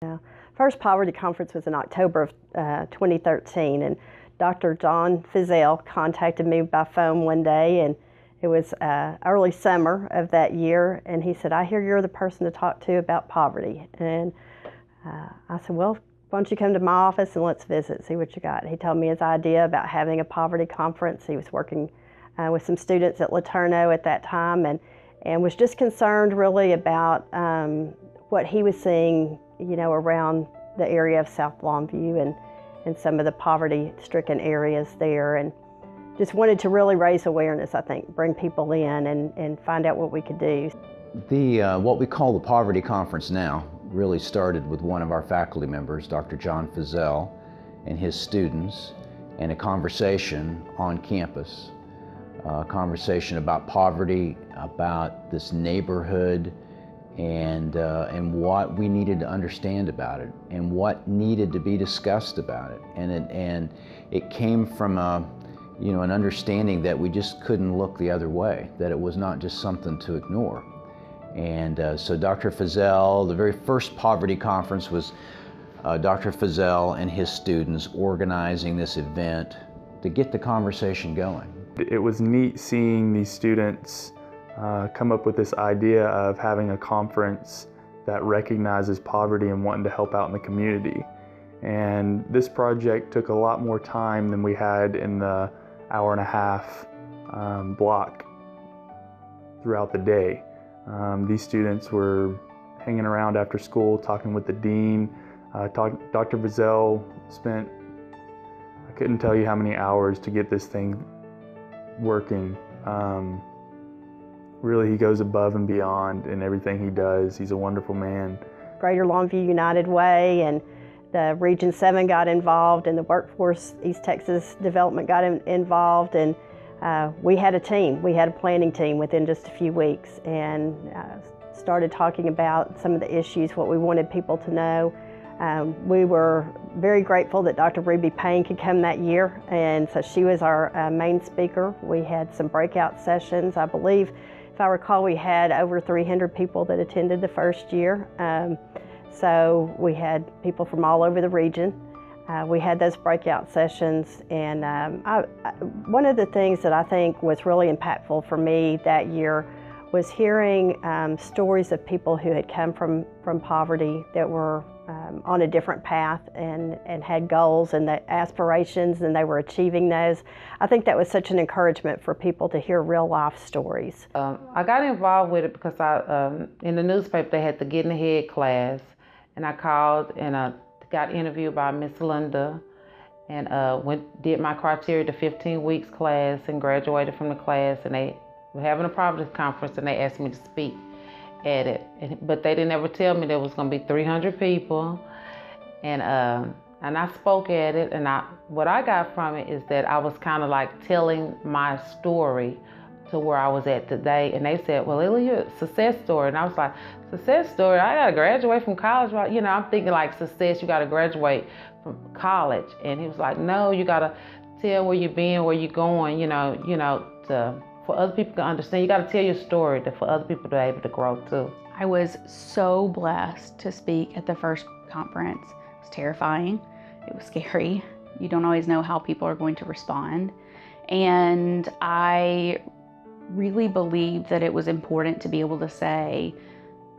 Yeah. First poverty conference was in October of 2013, and Dr. John Feazell contacted me by phone one day, and it was early summer of that year, and he said, "I hear you're the person to talk to about poverty." And I said, "Well, why don't you come to my office and let's visit, see what you got." He told me his idea about having a poverty conference. He was working with some students at LeTourneau at that time, and was just concerned really about what he was seeing, around the area of South Longview and some of the poverty-stricken areas there, and just wanted to really raise awareness, I think, bring people in and find out what we could do. What we call the Poverty Conference now really started with one of our faculty members, Dr. John Feazell, and his students, and a conversation on campus, a conversation about poverty, about this neighborhood, and what we needed to understand about it, and what needed to be discussed about it, and it came from an understanding that we just couldn't look the other way, that it was not just something to ignore. And so Dr. Feazell, the very first poverty conference was Dr. Feazell and his students organizing this event to get the conversation going. It was neat seeing these students come up with this idea of having a conference that recognizes poverty and wanting to help out in the community. And this project took a lot more time than we had in the hour-and-a-half block throughout the day. These students were hanging around after school, talking with the dean. Dr. Feazell spent, I couldn't tell you how many hours to get this thing working. Really, he goes above and beyond in everything he does. He's a wonderful man. Greater Longview United Way and the Region 7 got involved, and the Workforce East Texas Development got involved, and we had a team. We had a planning team within just a few weeks, and started talking about some of the issues, what we wanted people to know. We were very grateful that Dr. Ruby Payne could come that year, and so she was our main speaker. We had some breakout sessions. I believe, if I recall, we had over 300 people that attended the first year. So we had people from all over the region. We had those breakout sessions, and one of the things that I think was really impactful for me that year was hearing stories of people who had come from poverty that were on a different path and had goals and the aspirations, and they were achieving those. I think that was such an encouragement for people to hear real life stories. I got involved with it because in the newspaper they had the Getting Ahead class, and I called and got interviewed by Miss Linda, and did my criteria to 15 weeks class and graduated from the class, and they were having a poverty conference and they asked me to speak at it, but they didn't ever tell me there was going to be 300 people, and I spoke at it, and what I got from it is that I was kind of like telling my story to where I was at today, and they said, "Well, Lily, you're a success story," and I was like, "Success story? I gotta graduate from college, right?" I'm thinking like success, you gotta graduate from college, and he was like, "No, you gotta tell where you've been, where you're going, for other people to understand. You got to tell your story for other people to be able to grow too." I was so blessed to speak at the first conference. It was terrifying. It was scary. You don't always know how people are going to respond. And I really believed that it was important to be able to say,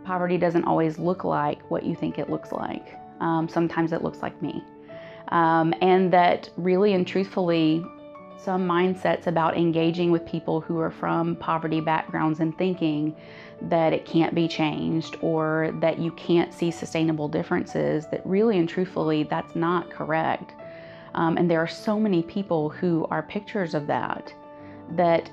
poverty doesn't always look like what you think it looks like. Sometimes it looks like me. And that really and truthfully, some mindsets about engaging with people who are from poverty backgrounds and thinking that it can't be changed or that you can't see sustainable differences, that really and truthfully that's not correct. And there are so many people who are pictures of that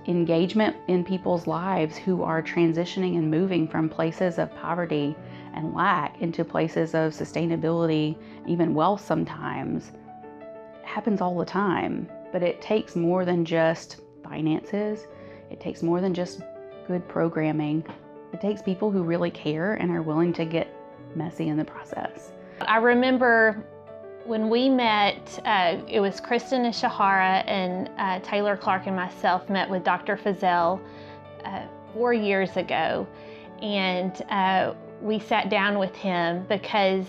engagement in people's lives who are transitioning and moving from places of poverty and lack into places of sustainability, even wealth sometimes, happens all the time. But it takes more than just finances. It takes more than just good programming. It takes people who really care and are willing to get messy in the process. I remember when we met, it was Kristen Ishihara and Taylor Clark and myself met with Dr. Feazell 4 years ago. And we sat down with him because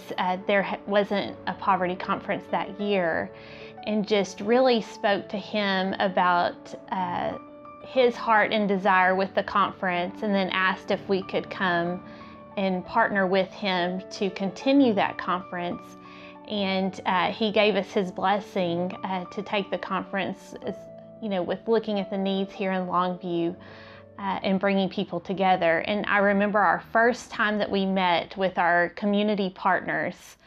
there wasn't a poverty conference that year, and just really spoke to him about his heart and desire with the conference, and then asked if we could come and partner with him to continue that conference. And he gave us his blessing to take the conference, with looking at the needs here in Longview and bringing people together. And I remember our first time that we met with our community partners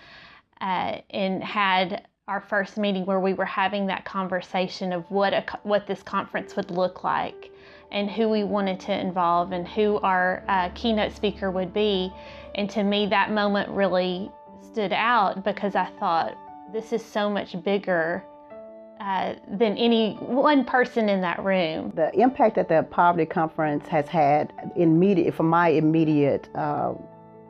and had our first meeting where we were having that conversation of what this conference would look like and who we wanted to involve and who our keynote speaker would be. And to me, that moment really stood out because I thought, this is so much bigger than any one person in that room. The impact that the Poverty Conference has had from my immediate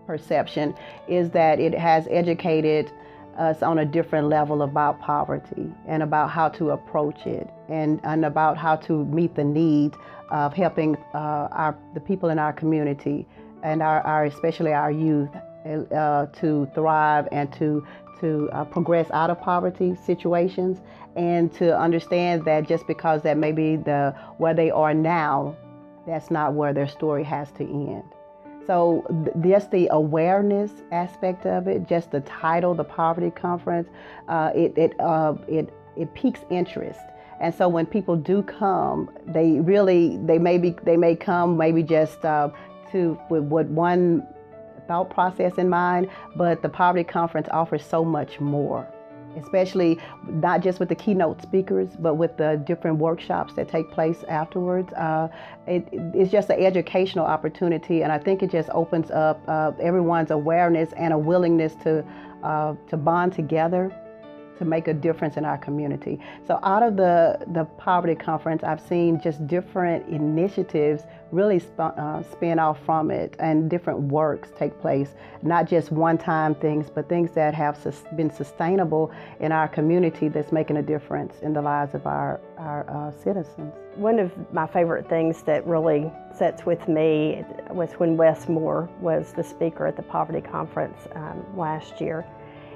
perception is that it has educated us on a different level about poverty and about how to approach it and about how to meet the needs of helping the people in our community and especially our youth to thrive and to progress out of poverty situations, and to understand that just because that may be where they are now, that's not where their story has to end. So just the awareness aspect of it, just the title, the Poverty Conference, it piques interest. And so when people do come, they may come maybe just with one thought process in mind, but the Poverty Conference offers so much more, especially not just with the keynote speakers, but with the different workshops that take place afterwards. It's just an educational opportunity, and I think it just opens up everyone's awareness and a willingness to bond together to make a difference in our community. So out of the Poverty Conference, I've seen just different initiatives really spin off from it, and different works take place, not just one-time things, but things that have been sustainable in our community that's making a difference in the lives of our citizens. One of my favorite things that really sits with me was when Wes Moore was the speaker at the Poverty Conference last year.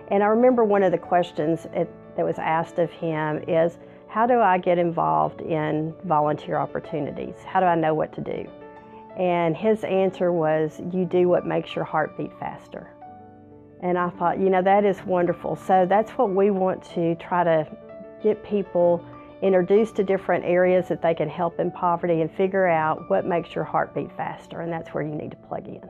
And I remember one of the questions that was asked of him is, how do I get involved in volunteer opportunities? How do I know what to do? And his answer was, you do what makes your heart beat faster. And I thought, that is wonderful. So that's what we want to try to get people introduced to different areas that they can help in poverty and figure out what makes your heart beat faster. And that's where you need to plug in.